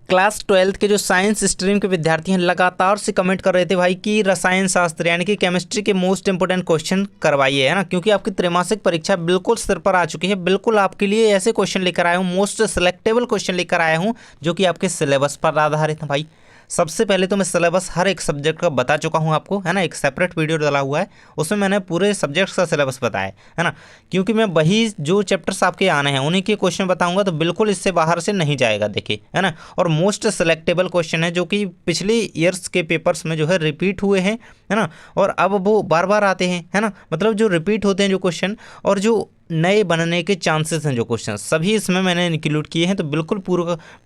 Class 12th के जो science stream के विद्यार्थी हैं लगातार से कमेंट कर रहे थे भाई कि रसायन शास्त्र यानी कि केमिस्ट्री के मोस्ट इंपोर्टेंट क्वेश्चन करवाइए, है ना, क्योंकि आपकी त्रैमासिक परीक्षा बिल्कुल सिर पर आ चुकी है। बिल्कुल आपके लिए ऐसे क्वेश्चन लेकर आया हूँ, मोस्ट सिलेक्टेबल क्वेश्चन लेकर आया हूँ जो कि आपके सिलेबस पर आधारित है भाई। सबसे पहले तो मैं सिलेबस हर एक सब्जेक्ट का बता चुका हूँ आपको, है ना, एक सेपरेट वीडियो डाला हुआ है, उसमें मैंने पूरे सब्जेक्ट्स का सिलेबस बताया है ना, क्योंकि मैं वही जो चैप्टर्स आपके आने हैं उन्हीं के क्वेश्चन बताऊंगा, तो बिल्कुल इससे बाहर से नहीं जाएगा, देखिए, है ना। और मोस्ट सिलेक्टेबल क्वेश्चन है जो कि पिछले ईयर्स के पेपर्स में जो है रिपीट हुए हैं, है ना, और अब वो बार बार आते हैं, है ना, मतलब जो रिपीट होते हैं जो क्वेश्चन और जो नए बनने के चांसेस हैं जो क्वेश्चन, सभी इसमें मैंने इंक्लूड किए हैं। तो बिल्कुल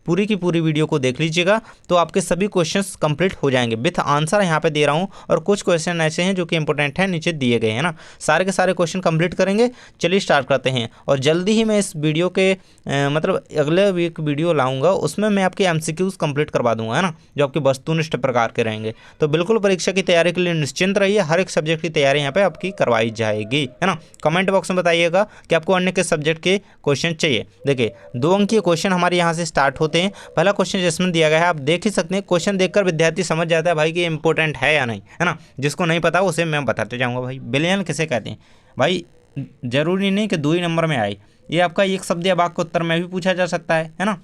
पूरी की पूरी वीडियो को देख लीजिएगा, तो आपके सभी क्वेश्चंस कंप्लीट हो जाएंगे विथ आंसर यहाँ पे दे रहा हूँ। और कुछ क्वेश्चन ऐसे हैं जो कि इंपॉर्टेंट हैं, नीचे दिए गए हैं ना, सारे के सारे क्वेश्चन कंप्लीट करेंगे। चलिए स्टार्ट करते हैं। और जल्दी ही मैं इस वीडियो के मतलब अगले वीक वीडियो लाऊंगा, उसमें मैं आपके MCQs कंप्लीट करवा दूंगा, है ना, जो आपके वस्तुनिष्ठ प्रकार के रहेंगे। तो बिल्कुल परीक्षा की तैयारी के लिए निश्चिंत रहिए, हर एक सब्जेक्ट की तैयारी यहाँ पे आपकी करवाई जाएगी, है ना। कमेंट बॉक्स में बताइएगा कि आपको अन्य के सब्जेक्ट के क्वेश्चन चाहिए। देखिए 2 अंक के क्वेश्चन हमारे यहाँ से स्टार्ट होते हैं। पहला क्वेश्चन जिसमें दिया गया है, आप देख ही सकते हैं, क्वेश्चन देखकर विद्यार्थी समझ जाता है भाई कि इंपॉर्टेंट है या नहीं, है ना। जिसको नहीं पता उसे मैं बताते जाऊँगा भाई। विलयन किसे कहते हैं भाई, जरूरी नहीं कि 2 ही नंबर में आए, ये आपका एक शब्द या वाक्य उत्तर में भी पूछा जा सकता है ना।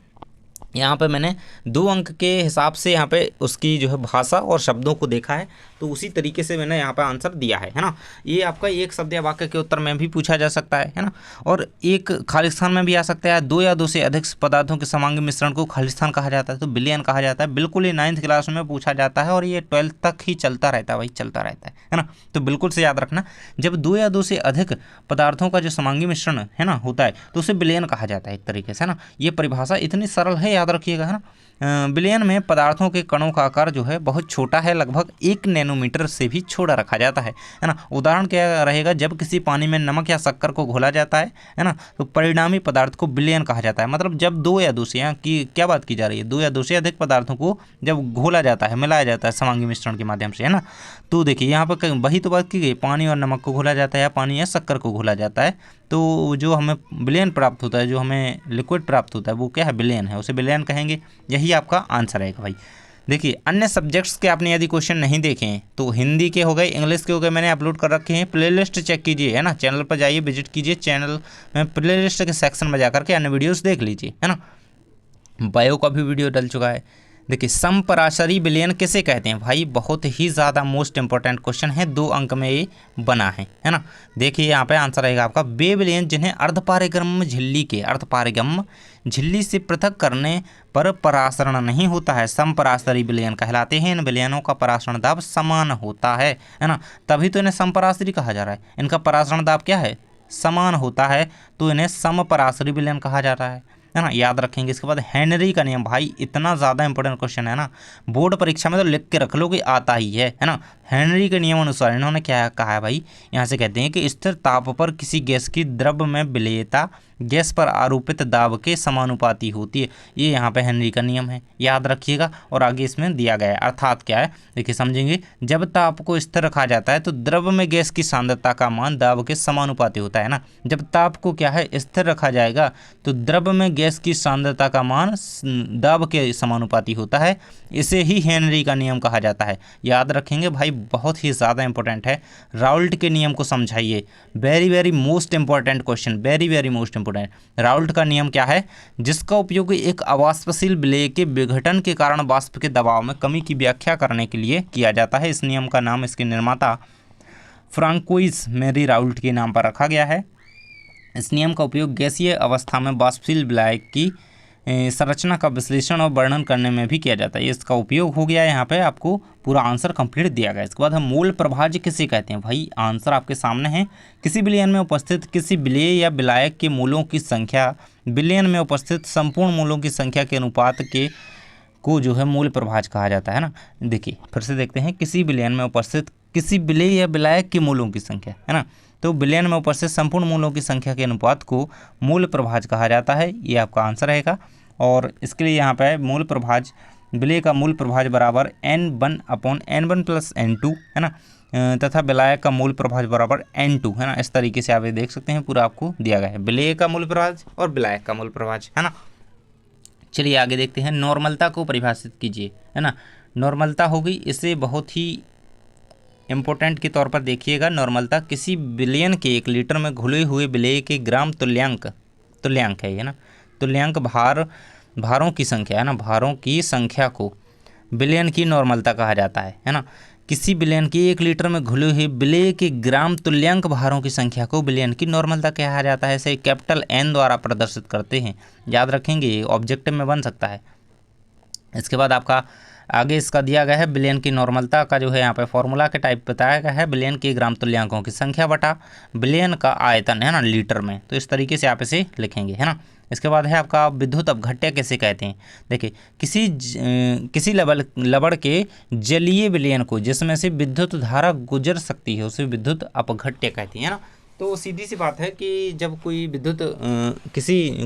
यहाँ पे मैंने 2 अंक के हिसाब से यहाँ पे उसकी जो है भाषा और शब्दों को देखा है, तो उसी तरीके से मैंने यहाँ पे आंसर दिया है ना। ये आपका एक शब्द या वाक्य के उत्तर में भी पूछा जा सकता है ना, और एक खालिस्तान में भी आ सकता है। 2 या 2 से अधिक पदार्थों के समांगी मिश्रण को खालिस्तान कहा जाता है, तो विलयन कहा जाता है। बिल्कुल ये 9th क्लास में पूछा जाता है और ये 12th तक ही चलता रहता है भाई, चलता रहता है ना। तो बिल्कुल से याद रखना, जब 2 या 2 से अधिक पदार्थों का जो समांगी मिश्रण है ना होता है, तो उसे विलयन कहा जाता है एक तरीके से, है ना। ये परिभाषा इतनी सरल है, याद रखिएगा, है ना। विलयन में पदार्थों के कणों का आकार जो है बहुत छोटा है, लगभग 1 नैनोमीटर से भी छोटा रखा जाता है ना। उदाहरण क्या रहेगा, जब किसी पानी में नमक या शक्कर को घोला जाता है ना, तो परिणामी पदार्थ को विलयन कहा जाता है। मतलब जब 2 या 2 से, यहाँ की क्या बात की जा रही है, 2 या 2 से अधिक पदार्थों को जब घोला जाता है, मिलाया जाता है समांगी मिश्रण के माध्यम से, है ना। तो देखिए यहाँ पर वही तो बात की गई, पानी और नमक को घोला जाता है या पानी या शक्कर को घोला जाता है, तो जो हमें विलयन प्राप्त होता है, जो हमें लिक्विड प्राप्त होता है, वो क्या है, विलयन है, उसे विलयन कहेंगे। यही आपका आंसर है भाई। देखिए अन्य सब्जेक्ट्स के आपने यदि क्वेश्चन नहीं देखे हैं तो हिंदी के हो गए, इंग्लिश के हो गए, मैंने अपलोड कर रखे हैं। प्लेलिस्ट चेक कीजिए, है ना, चैनल पर जाइए, विजिट कीजिए, चैनल में प्लेलिस्ट के सेक्शन में जाकर के अन्य वीडियोस देख लीजिए, है ना। बायो का भी वीडियो डल चुका है। देखिए समपराशरी विलयन किसे कहते हैं भाई, बहुत ही ज़्यादा मोस्ट इंपॉर्टेंट क्वेश्चन है, 2 अंक में ये बना है ना। देखिए यहाँ पे आंसर रहेगा आपका, वे विलयन जिन्हें अर्धपारगम्य झिल्ली के अर्धपारगम्य झिल्ली से पृथक करने पर परासरण नहीं होता है, समपराशरी विलयन कहलाते हैं। इन विलयनों का परासरण दाब समान होता है ना, तभी तो इन्हें समपराशरी कहा जा रहा है। इनका परासरण दाब क्या है, समान होता है, तो इन्हें समपराशरी विलयन कहा जा रहा है ना। याद रखेंगे। इसके बाद हेनरी का नियम, भाई इतना ज़्यादा इंपॉर्टेंट क्वेश्चन है ना, बोर्ड परीक्षा में तो लिख के रख लो कि आता ही है ना। हेनरी के नियम अनुसार इन्होंने क्या कहा है भाई, यहाँ से कहते हैं कि स्थिर ताप पर किसी गैस की द्रव में विलेयता गैस पर आरोपित दाब के समानुपाती होती है। ये यहाँ पे हेनरी का नियम है, याद रखिएगा। और आगे इसमें दिया गया है, अर्थात क्या है, देखिए समझेंगे। जब ताप को स्थिर रखा जाता है तो द्रव में गैस की सांद्रता का मान दाब के समानुपाती होता है ना। जब ताप को क्या है, स्थिर रखा जाएगा तो द्रव में गैस की सांद्रता का मान दाब के समानुपाती होता है। इसे ही हेनरी का नियम कहा जाता है, याद रखेंगे भाई, बहुत ही ज़्यादा इंपॉर्टेंट है। राउल्ट के नियम को समझाइए, very very most important question, very very most important. Raoult का नियम क्या है, जिसका उपयोग एक अवाष्पशील विलेय के विघटन के कारण वाष्प के दबाव में कमी की व्याख्या करने के लिए किया जाता है। इस नियम का नाम इसके निर्माता फ्रांकोइस मेरी राउल्ट के नाम पर रखा गया है। इस नियम का उपयोग गैसीय अवस्था में वाष्पशील विलायक की संरचना का विश्लेषण और वर्णन करने में भी किया जाता है। इसका उपयोग हो गया है, यहाँ पे आपको पूरा आंसर कंप्लीट दिया गया है। इसके बाद हम मूल प्रभाज्य किसे कहते हैं भाई, आंसर आपके सामने है। किसी विलयन में उपस्थित किसी विलेय या विलायक के मूलों की संख्या विलयन में उपस्थित संपूर्ण मूलों की संख्या के अनुपात के को जो है मूल प्रभाज्य कहा जाता है ना। देखिए फिर से देखते हैं, किसी विलयन में उपस्थित किसी विलेय या विलायक के मूलों की संख्या, है ना, तो विलयन में उपस्थित संपूर्ण मूलों की संख्या के अनुपात को मूल प्रभाज्य कहा जाता है। ये आपका आंसर रहेगा। और इसके लिए यहाँ पे मूल प्रभाज्य, विलेय का मूल प्रभाज्य बराबर n1/n1 + n2, है ना, तथा विलायक का मूल प्रभाज्य बराबर n2, है ना। इस तरीके से आप ये देख सकते हैं, पूरा आपको दिया गया है विलेय का मूल प्रभाज्य और विलायक का मूल प्रभाज्य, है ना। चलिए आगे देखते हैं, नॉर्मलता को परिभाषित कीजिए, है ना। नॉर्मलता होगी, इसे बहुत ही इम्पोर्टेंट के तौर पर देखिएगा। नॉर्मलता किसी बिलियन के 1 लीटर में घुले हुए विलेय के ग्राम तुल्यांक है, ना। तुल्यांक भारों की संख्या, है ना, भारों की संख्या को बिलियन की नॉर्मलता कहा जाता है ना। किसी बिलियन के 1 लीटर में घुले हुए विलेय के ग्राम तुल्यांक भारों की संख्या को बिलियन की नॉर्मलता कहा जाता है। इसे कैपिटल N द्वारा प्रदर्शित करते हैं, याद रखेंगे, ऑब्जेक्टिव में बन सकता है। इसके बाद आपका आगे इसका दिया गया है बिलियन की नॉर्मलता का जो है यहाँ पे फॉर्मूला के टाइप बताया गया है, बिलियन के ग्राम तुल्यांकों की संख्या बटा बिलियन का आयतन, है ना, लीटर में। तो इस तरीके से आप इसे लिखेंगे, है ना। इसके बाद है आपका विद्युत अपघट्य किसे कहते हैं। देखिए किसी लबड़ के जलीय विलयन को जिसमें से विद्युत धारा गुजर सकती है उसे विद्युत अपघट्य कहते हैं, है ना। तो सीधी सी बात है कि जब कोई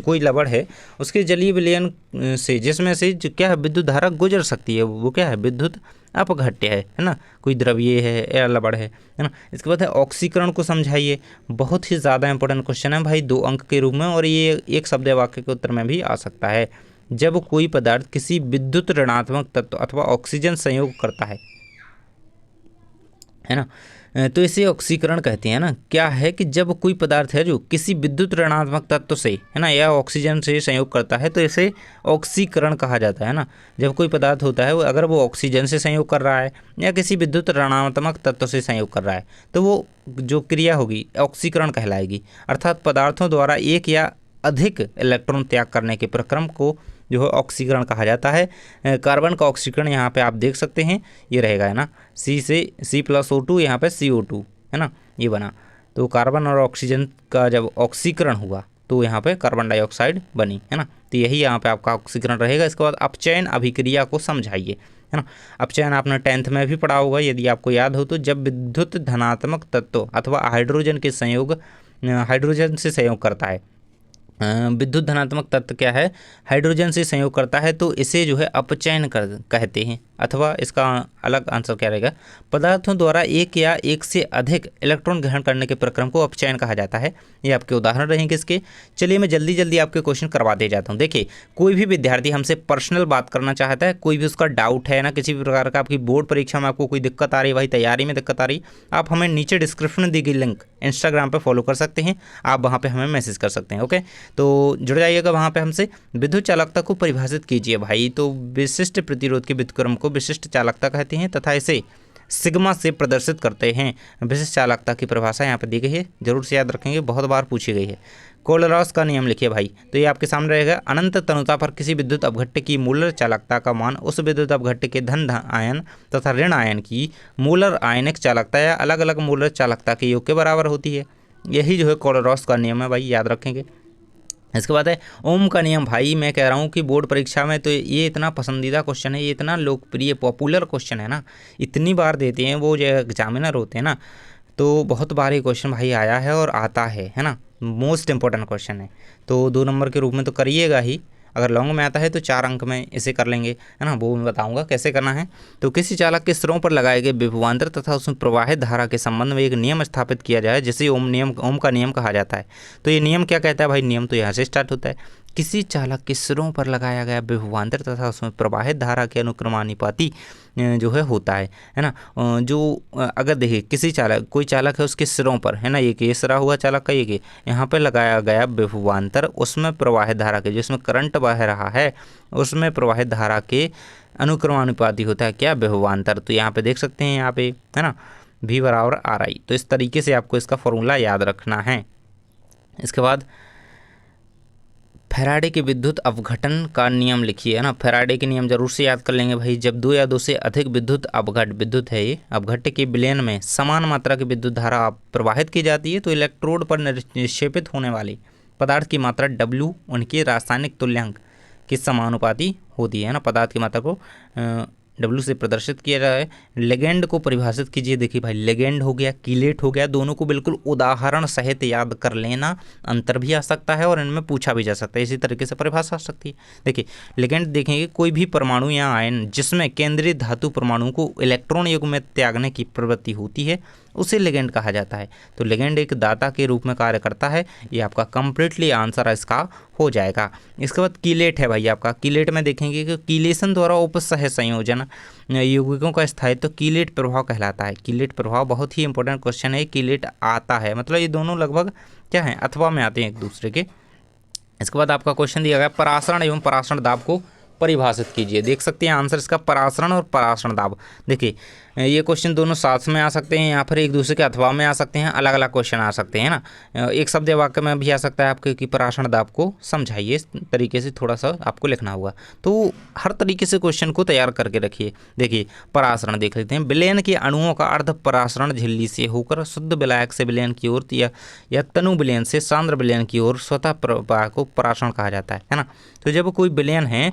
कोई लबड़ है उसके जलीय विलयन से जिसमें से जो क्या है विद्युत धारा गुजर सकती है वो क्या है विद्युत अपघट्य है ना। कोई द्रव्य है या लबड़ है ना। इसके बाद है ऑक्सीकरण को समझाइए। बहुत ही ज़्यादा इंपॉर्टेंट क्वेश्चन है भाई, 2 अंक के रूप में, और ये एक शब्द या वाक्य के उत्तर में भी आ सकता है। जब कोई पदार्थ किसी विद्युत ऋणात्मक तत्व अथवा ऑक्सीजन संयोग करता है ना, तो इसे ऑक्सीकरण कहते हैं ना। क्या है कि जब कोई पदार्थ है जो किसी विद्युत ऋणात्मक तत्व से, है ना, या ऑक्सीजन से संयोग करता है तो इसे ऑक्सीकरण कहा जाता है ना। जब कोई पदार्थ होता है अगर वो ऑक्सीजन से संयोग कर रहा है या किसी विद्युत ऋणात्मक तत्व से संयोग कर रहा है तो वो जो क्रिया होगी ऑक्सीकरण कहलाएगी। अर्थात पदार्थों द्वारा एक या अधिक इलेक्ट्रॉन त्याग करने के प्रक्रम को जो है ऑक्सीकरण कहा जाता है। कार्बन का ऑक्सीकरण यहाँ पे आप देख सकते हैं, ये रहेगा, है ना, C+O2 यहाँ पे CO2, है ना, ये बना। तो कार्बन और ऑक्सीजन का जब ऑक्सीकरण हुआ तो यहाँ पे कार्बन डाइऑक्साइड बनी, है ना। तो यही यहाँ पे आपका ऑक्सीकरण रहेगा। इसके बाद अपचयन अभिक्रिया को समझाइए, है ना। अपचयन आपने 10th में भी पढ़ा होगा यदि आपको याद हो तो। जब विद्युत धनात्मक तत्व अथवा हाइड्रोजन से संयोग करता है, विद्युत धनात्मक तत्व क्या है, हाइड्रोजन से संयोग करता है, तो इसे जो है अपचयन कहते हैं। अथवा इसका अलग आंसर क्या रहेगा, पदार्थों द्वारा एक या एक से अधिक इलेक्ट्रॉन ग्रहण करने के प्रक्रम को अपचयन कहा जाता है। ये आपके उदाहरण रहेंगे इसके। चलिए मैं जल्दी जल्दी आपके क्वेश्चन करवा दे जाता हूँ। देखिए कोई भी विद्यार्थी हमसे पर्सनल बात करना चाहता है, कोई भी उसका डाउट है ना, किसी भी प्रकार का आपकी बोर्ड परीक्षा में आपको कोई दिक्कत आ रही है, भाई तैयारी में दिक्कत आ रही, आप हमें नीचे डिस्क्रिप्शन में दी गई लिंक इंस्टाग्राम पर फॉलो कर सकते हैं, आप वहाँ पर हमें मैसेज कर सकते हैं। ओके, तो जुड़ जाइएगा वहाँ पे हमसे। विद्युत चालकता को परिभाषित कीजिए भाई। तो विशिष्ट प्रतिरोध के व्युत्क्रम को विशिष्ट चालकता कहते हैं तथा इसे सिग्मा से प्रदर्शित करते हैं। विशिष्ट चालकता की परिभाषा यहाँ पे दी गई है, जरूर से याद रखेंगे, बहुत बार पूछी गई है। कोलरॉस का नियम लिखिए भाई, तो ये आपके सामने रहेगा। अनंत तनुता पर किसी विद्युत अपघट्य की मूलर चालकता का मान उस विद्युत अपघट्य के धन आयन तथा ऋण आयन की मूलर आयनिक चालकता या अलग अलग मूलर चालकता के योग के बराबर होती है। यही जो है कोलरॉस का नियम है भाई, याद रखेंगे। इसके बाद है ओम का नियम। भाई मैं कह रहा हूँ कि बोर्ड परीक्षा में तो ये इतना पसंदीदा क्वेश्चन है, ये इतना लोकप्रिय पॉपुलर क्वेश्चन है ना, इतनी बार देते हैं वो जो एग्जामिनर होते हैं ना, तो बहुत बार ये क्वेश्चन भाई आया है और आता है ना। मोस्ट इंपॉर्टेंट क्वेश्चन है, तो 2 नंबर के रूप में तो करिएगा ही। अगर लॉन्ग में आता है तो 4 अंक में इसे कर लेंगे, है ना, वो मैं बताऊंगा कैसे करना है। तो किसी चालक के सिरों पर लगाए गए विभवांतर तथा उसमें प्रवाहित धारा के संबंध में एक नियम स्थापित किया जाए जिसे ओम का नियम कहा जाता है। तो ये नियम क्या कहता है भाई, नियम तो यहाँ से स्टार्ट होता है। किसी चालक के सिरों पर लगाया गया विभवांतर तथा उसमें प्रवाहित धारा के अनुक्रमानुपाती जो है होता है ना। जो अगर देखिए कोई चालक है उसके सिरों पर, है ना, एक ये सिरा हुआ चालक का, एक यहाँ पे लगाया गया विभवांतर, उसमें प्रवाहित धारा के जिसमें करंट बह रहा है उसमें प्रवाहित धारा के अनुक्रमानुपाती होता है क्या, विभवांतर। तो यहाँ पे देख सकते हैं, यहाँ पे है ना V बराबर RI। तो इस तरीके से आपको इसका फॉर्मूला याद रखना है। इसके बाद फैराडे के विद्युत अपघटन का नियम लिखिए, है ना। फैराडे के नियम जरूर से याद कर लेंगे भाई। जब 2 या 2 से अधिक विद्युत है ये अपघट्य के विलयन में समान मात्रा की विद्युत धारा प्रवाहित की जाती है तो इलेक्ट्रोड पर निक्षेपित होने वाली पदार्थ की मात्रा W उनके रासायनिक तुल्यांक के समानुपाती होती है ना। पदार्थ की मात्रा को W से प्रदर्शित किया जाए है। लेगेंड को परिभाषित कीजिए। देखिए भाई लेगेंड हो गया, कीलेट हो गया, दोनों को बिल्कुल उदाहरण सहित याद कर लेना। अंतर भी आ सकता है और इनमें पूछा भी जा सकता है, इसी तरीके से परिभाषा आ सकती है। देखिए लेगेंड देखेंगे कोई भी परमाणु या आयन जिसमें केंद्रीय धातु परमाणु को इलेक्ट्रॉन युग में त्यागने की प्रवृत्ति होती है उसे लिगेंड कहा जाता है। तो लिगेंड एक दाता के रूप में कार्य करता है। ये आपका कंप्लीटली आंसर इसका हो जाएगा। इसके बाद कीलेट है भाई आपका। कीलेट में देखेंगे कि कीलेशन द्वारा उपसह संयोजन यौगिकों का स्थायित्व कीलेट प्रभाव कहलाता है। कीलेट प्रभाव बहुत ही इंपॉर्टेंट क्वेश्चन है। कीलेट आता है मतलब ये दोनों लगभग क्या है, अथवा में आते हैं एक दूसरे के। इसके बाद आपका क्वेश्चन दिया गया परासरण एवं परासरण दाब को परिभाषित कीजिए। देख सकते हैं आंसर इसका परासरण और परासरण दाब। देखिए ये क्वेश्चन दोनों साथ में आ सकते हैं, यहाँ पर एक दूसरे के अथवा में आ सकते हैं, अलग अलग क्वेश्चन आ सकते हैं ना। एक शब्द या वाक्य में भी आ सकता है आपके कि परासरण दाब को समझाइए, इस तरीके से थोड़ा सा आपको लिखना होगा। तो हर तरीके से क्वेश्चन को तैयार करके रखिए। देखिए परासरण देख लेते हैं। विलयन के अणुओं का अर्ध परासरण झिल्ली से होकर शुद्ध विलायक से विलयन की ओर या तनु विलयन से सांद्र विलयन की ओर स्वतः प्रवाह को परासरण कहा जाता है ना। तो जब कोई विलयन है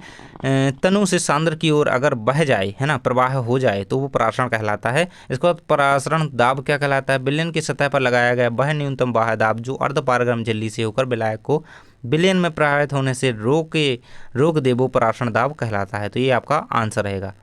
तनु से सांद्र की ओर अगर बह जाए है ना, प्रवाह हो जाए, तो वो परासरण कहलाता है। इसके बाद परासरण दाब क्या कहलाता है? विलयन की सतह पर लगाया गया वह न्यूनतम बाह्य दाब जो अर्ध पारगम्य झिल्ली से होकर विलायक को विलयन में प्रभावित होने से रोक दे, वो परासरण दाब कहलाता है। तो ये आपका आंसर रहेगा।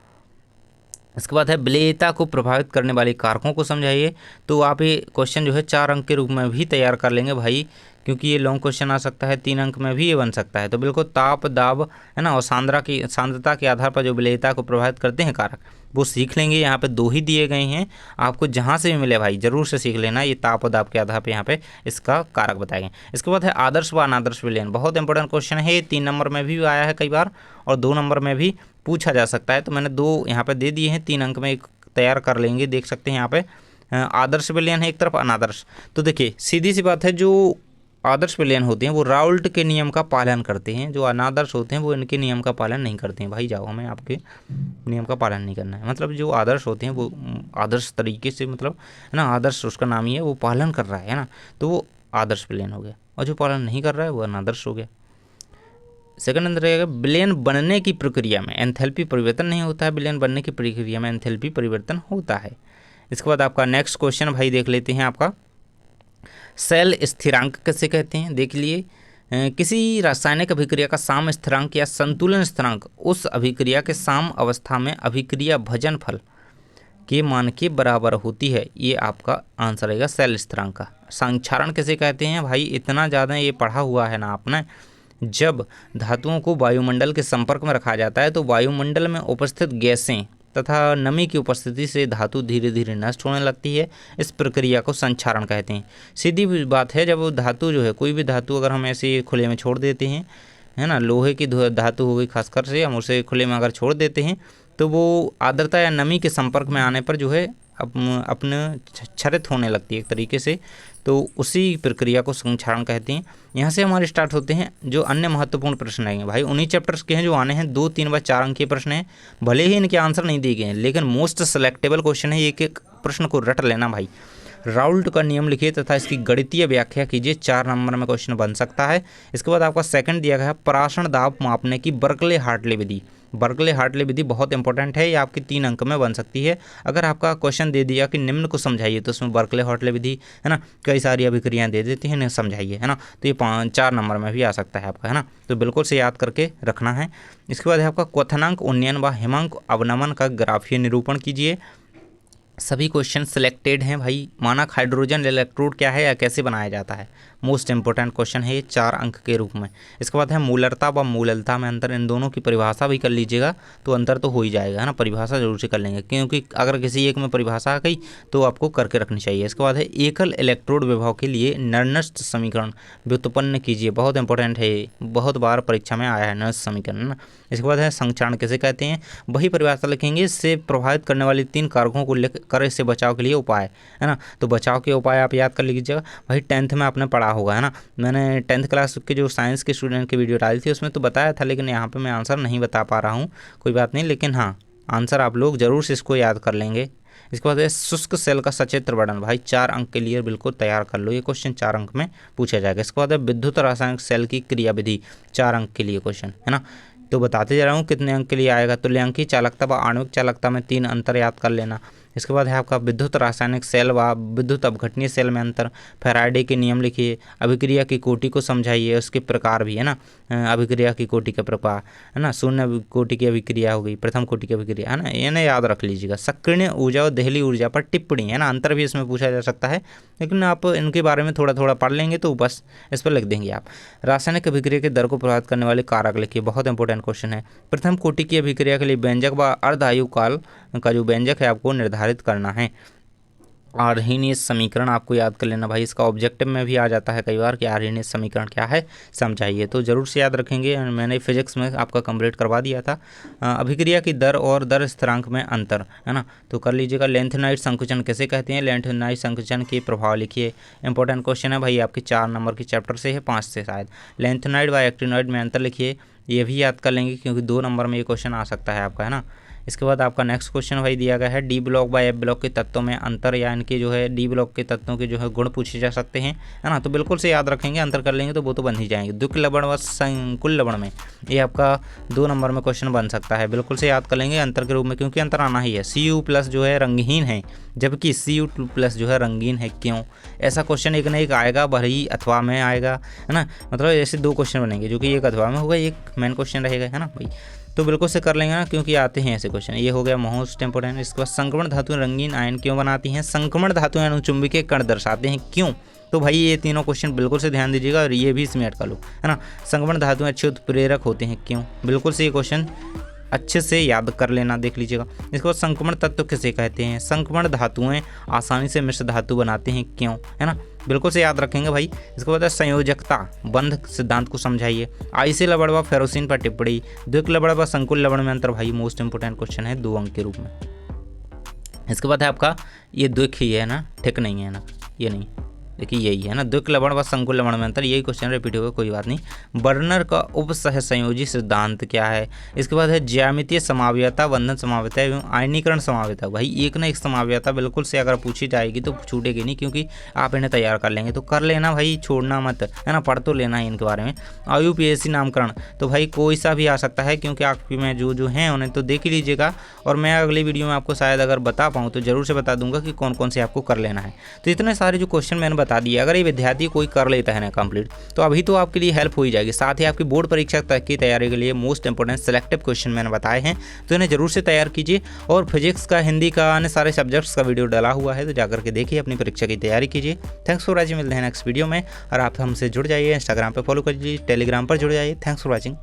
इसके बाद है विलेयता को प्रभावित करने वाले कारकों को समझाइए। तो आप ये क्वेश्चन जो है 4 अंक के रूप में भी तैयार कर लेंगे भाई, क्योंकि ये लॉन्ग क्वेश्चन आ सकता है, 3 अंक में भी ये बन सकता है। तो बिल्कुल ताप, दाब है ना और सांद्रता के आधार पर जो विलेयता को प्रभावित करते हैं कारक, वो सीख लेंगे। यहाँ पे 2 ही दिए गए हैं, आपको जहाँ से भी मिले भाई जरूर से सीख लेना। ये ताप और दाब के आधार पर यहाँ पे इसका कारक बताए गए। इसके बाद है आदर्श व अनादर्श विलयन। बहुत इंपॉर्टेंट क्वेश्चन है, 3 नंबर में भी आया है कई बार और 2 नंबर में भी पूछा जा सकता है। तो मैंने 2 यहाँ पे दे दिए हैं, 3 अंक में एक तैयार कर लेंगे। देख सकते हैं यहाँ पे आदर्श विलयन है एक तरफ, अनादर्श। तो देखिए सीधी सी बात है, जो आदर्श विलयन होते हैं वो राउल्ट के नियम का पालन करते हैं, जो अनादर्श होते हैं वो इनके नियम का पालन नहीं करते हैं। भाई जाओ, हमें आपके नियम का पालन नहीं करना है। मतलब जो आदर्श होते हैं वो आदर्श तरीके से, मतलब है ना, आदर्श उसका नाम ही है, वो पालन कर रहा है ना, तो वो आदर्श विलयन हो गया। और जो पालन नहीं कर रहा है वो अनादर्श हो गया। सेकंड आंसर रहेगा विलयन बनने की प्रक्रिया में एंथैल्पी परिवर्तन नहीं होता है। विलयन बनने की प्रक्रिया में एंथैल्पी परिवर्तन होता है। इसके बाद आपका नेक्स्ट क्वेश्चन भाई देख लेते हैं आपका, सेल स्थिरांक किसे कहते हैं? देख लिए किसी रासायनिक अभिक्रिया का साम स्थिरांक या संतुलन स्थिरांक उस अभिक्रिया के साम अवस्था में अभिक्रिया भजन फल के मान के बराबर होती है। ये आपका आंसर रहेगा सेल स्थिरांक का। संक्षारण किसे कहते हैं? भाई इतना ज़्यादा ये पढ़ा हुआ है ना आपने। जब धातुओं को वायुमंडल के संपर्क में रखा जाता है तो वायुमंडल में उपस्थित गैसें तथा नमी की उपस्थिति से धातु धीरे धीरे नष्ट होने लगती है। इस प्रक्रिया को संक्षारण कहते हैं। सीधी बात है, जब धातु जो है, कोई भी धातु अगर हम ऐसे खुले में छोड़ देते हैं, है ना, लोहे की धातु हो गई खासकर से, हम उसे खुले में अगर छोड़ देते हैं तो वो आर्द्रता या नमी के संपर्क में आने पर जो है अपने क्षरित होने लगती है एक तरीके से। तो उसी प्रक्रिया को संक्षारण कहते हैं। यहाँ से हमारे स्टार्ट होते हैं जो अन्य महत्वपूर्ण प्रश्न आएंगे भाई। 19 चैप्टर्स के हैं जो आने हैं, 2, 3 व 4 अंक के प्रश्न हैं। भले ही इनके आंसर नहीं दिए गए हैं, लेकिन मोस्ट सेलेक्टेबल क्वेश्चन है। एक एक प्रश्न को रट लेना भाई। राउल्ट का नियम लिखिए तथा इसकी गणितीय व्याख्या कीजिए, 4 नंबर में क्वेश्चन बन सकता है। इसके बाद आपका सेकंड दिया गया है परासरण दाब मापने की बर्कले हार्टले विधि। बर्कले हार्टले विधि बहुत इंपॉर्टेंट है, ये आपकी 3 अंक में बन सकती है। अगर आपका क्वेश्चन दे दिया कि निम्न को समझाइए, तो उसमें बर्कले हार्टले विधि है ना, कई सारी अभिक्रियाएं दे देते हैं, इन्हें समझाइए, है ना। तो ये 4 नंबर में भी आ सकता है आपका, है ना। तो बिल्कुल से याद करके रखना है। इसके बाद है आपका क्वथनांक उन्नयन व हिमांक अवनमन का ग्राफीय निरूपण कीजिए। सभी क्वेश्चन सिलेक्टेड हैं भाई। मानक हाइड्रोजन इलेक्ट्रोड क्या है या कैसे बनाया जाता है? मोस्ट इंपॉर्टेंट क्वेश्चन है ये, 4 अंक के रूप में। इसके बाद है मूलरता व मूललता में अंतर। इन दोनों की परिभाषा भी कर लीजिएगा, तो अंतर तो हो ही जाएगा, है ना। परिभाषा जरूर से कर लेंगे, क्योंकि अगर किसी एक में परिभाषा आ गई तो आपको करके रखनी चाहिए। इसके बाद है एकल इलेक्ट्रोड विभव के लिए नर्नस्ट समीकरण व्युत्पन्न कीजिए। बहुत इंपॉर्टेंट है, बहुत बार परीक्षा में आया है नर्नस्ट समीकरण, है ना। इसके बाद है संक्षारण किसे कहते हैं? वही परिभाषा लिखेंगे, इससे प्रभावित करने वाले 3 कारकों को लेकर इससे बचाव के लिए उपाय, है ना। तो बचाव के उपाय आप याद कर लीजिएगा भाई। 10th में आपने पढ़ा होगा, है ना। मैंने 10th क्लास के जो साइंस के स्टूडेंट की वीडियो डाली थी उसमें तो बताया था, लेकिन यहाँ पे मैं आंसर नहीं बता पा रहा हूँ, कोई बात नहीं। लेकिन हाँ, आंसर आप लोग जरूर से इसको याद कर लेंगे। इसके बाद है शुष्क सेल का सचित्र वर्णन। भाई 4 अंक के लिए बिल्कुल तैयार कर लो, ये क्वेश्चन 4 अंक में पूछा जाएगा। इसके बाद है विद्युत रासायनिक सेल की क्रियाविधि, 4 अंक के लिए क्वेश्चन, है ना। तो बताते जा रहा हूँ कितने अंक के लिए आएगा। तुल्यांकी चालकता व आणविक चालकता में 3 अंतर याद कर लेना। इसके बाद है आपका विद्युत रासायनिक सेल व विद्युत अपघटनीय सेल में अंतर, फैराडे के नियम लिखिए, अभिक्रिया की कोटि को समझाइए, उसके प्रकार भी है ना, अभिक्रिया की कोटि का प्रकार है ना, शून्य कोटि की अभिक्रिया हो गई, प्रथम कोटि की अभिक्रिया है ना, इन्हें याद रख लीजिएगा। सक्रिय ऊर्जा और दहली ऊर्जा पर टिप्पणी है ना, अंतर भी इसमें पूछा जा सकता है, लेकिन आप इनके बारे में थोड़ा थोड़ा पढ़ लेंगे तो बस इस पर लिख देंगे आप। रासायनिक अभिक्रिया के दर को प्रभावित करने वाले कारक लिखिए, बहुत इंपॉर्टेंट क्वेश्चन है। प्रथम कोटि की अभिक्रिया के लिए व्यंजक व अर्ध आयु काल का जो व्यंजक है आपको निर्धारित करना है। आर्हीनियस समीकरण आपको याद कर लेना भाई, इसका ऑब्जेक्टिव में भी आ जाता है कई बार कि आर्हीनियस समीकरण क्या है समझाइए, तो जरूर से याद रखेंगे। मैंने फिजिक्स में आपका कंप्लीट करवा दिया था। अभिक्रिया की दर और दर स्थिरांक में अंतर है ना, तो कर लीजिएगा। लेंथेनाइड संकुचन किसे कहते हैं, लेंथेनाइड संकुचन के प्रभाव लिखिए, इंपॉर्टेंट क्वेश्चन है भाई, आपके 4 नंबर के चैप्टर से है, 5 से शायद। लेंथेनाइड व एक्टिनोइड में अंतर लिखिए, ये भी याद कर लेंगे क्योंकि 2 नंबर में ये क्वेश्चन आ सकता है आपका, है ना। इसके बाद आपका नेक्स्ट क्वेश्चन भाई दिया गया है, डी ब्लॉक व एफ ब्लॉक के तत्वों में अंतर, या इनके जो है डी ब्लॉक के तत्वों के जो है गुण पूछे जा सकते हैं, है ना, तो बिल्कुल से याद रखेंगे, अंतर कर लेंगे तो वो तो बन ही जाएंगे। द्विक लवण व संकुल लवण में ये आपका 2 नंबर में क्वेश्चन बन सकता है, बिल्कुल से याद कर लेंगे अंतर के रूप में, क्योंकि अंतर आना ही है। Cu+ जो है रंगहीन है जबकि Cu2+ जो है रंगीन है, क्यों? ऐसा क्वेश्चन एक ना एक आएगा, भरी अथवा में आएगा, है ना, मतलब ऐसे 2 क्वेश्चन बनेंगे जो कि एक अथवा में होगा, एक मेन क्वेश्चन रहेगा, है ना भाई, तो बिल्कुल से कर लेंगे ना, क्योंकि आते हैं ऐसे क्वेश्चन। ये हो गया मोस्ट इंपोर्टेंट। इसके बाद संक्रमण धातुएं रंगीन आयन क्यों बनाती हैं, संक्रमण धातुएं अनुचुंबकीय कण दर्शाते हैं, क्यों? तो भाई ये तीनों क्वेश्चन बिल्कुल से ध्यान दीजिएगा और ये भी इसमें ऐड कर लो, है ना। संक्रमण धातुएं अच्छे उत्प्रेरक होते हैं, क्यों? बिल्कुल से ये क्वेश्चन अच्छे से याद कर लेना, देख लीजिएगा। इसके बाद संक्रमण तत्व किसे कहते हैं, संक्रमण धातुएं आसानी से मिश्र धातु बनाते हैं, क्यों? है ना, बिल्कुल से याद रखेंगे भाई। इसके बाद संयोजकता बंध सिद्धांत को समझाइए, आइसे लवण व फेरोसिन पर टिप्पणी, द्विक लवण व संकुल लवण में अंतर, भाई मोस्ट इंपोर्टेंट क्वेश्चन है 2 अंक के रूप में। इसके बाद है आपका ये द्विक ही है ना, ठीक नहीं है ना, ये नहीं, देखिए यही है ना, द्विक लवण व संकुल लवण में अंतर, यही क्वेश्चन रिपीट होगा, कोई बात नहीं। बर्नर का उपसह संयोजी सिद्धांत क्या है। इसके बाद है ज्यामितीय समावयता, बंधन समावयता एवं आयनीकरण समावयता। भाई एक ना एक समावयता बिल्कुल से अगर पूछी जाएगी तो छूटेगी नहीं, क्योंकि आप इन्हें तैयार कर लेंगे, तो कर लेना भाई, छोड़ना मत, है ना, पढ़ तो लेना है इनके बारे में। IUPAC नामकरण तो भाई कोई सा भी आ सकता है, क्योंकि आपकी में जो हैं उन्हें तो देख ही लीजिएगा, और मैं अगली वीडियो में आपको शायद अगर बता पाऊँ तो जरूर से बता दूंगा कि कौन कौन से आपको कर लेना है। तो इतने सारे जो क्वेश्चन मैंने बता दिया, अगर ये विद्यार्थी कोई कर लेता है ना कंप्लीट, तो अभी तो आपके लिए हेल्प हो ही जाएगी। साथ ही आपकी बोर्ड परीक्षा तक की तैयारी के लिए मोस्ट इंपोर्टेंट सिलेक्टिव क्वेश्चन मैंने बताए हैं, तो इन्हें जरूर से तैयार कीजिए। और फिजिक्स का, हिंदी का, अन्य सारे सब्जेक्ट्स का वीडियो डाला हुआ है, तो जाकर के देखिए, अपनी परीक्षा की तैयारी कीजिए। थैंक्स फॉर वॉचिंग, मिलते हैं नेक्स्ट वीडियो में। और आप हमसे जुड़ जाइए, इंस्टाग्राम पर फॉलो कर लीजिए, टेलीग्राम पर जुड़ जाइए। Thanks for watching.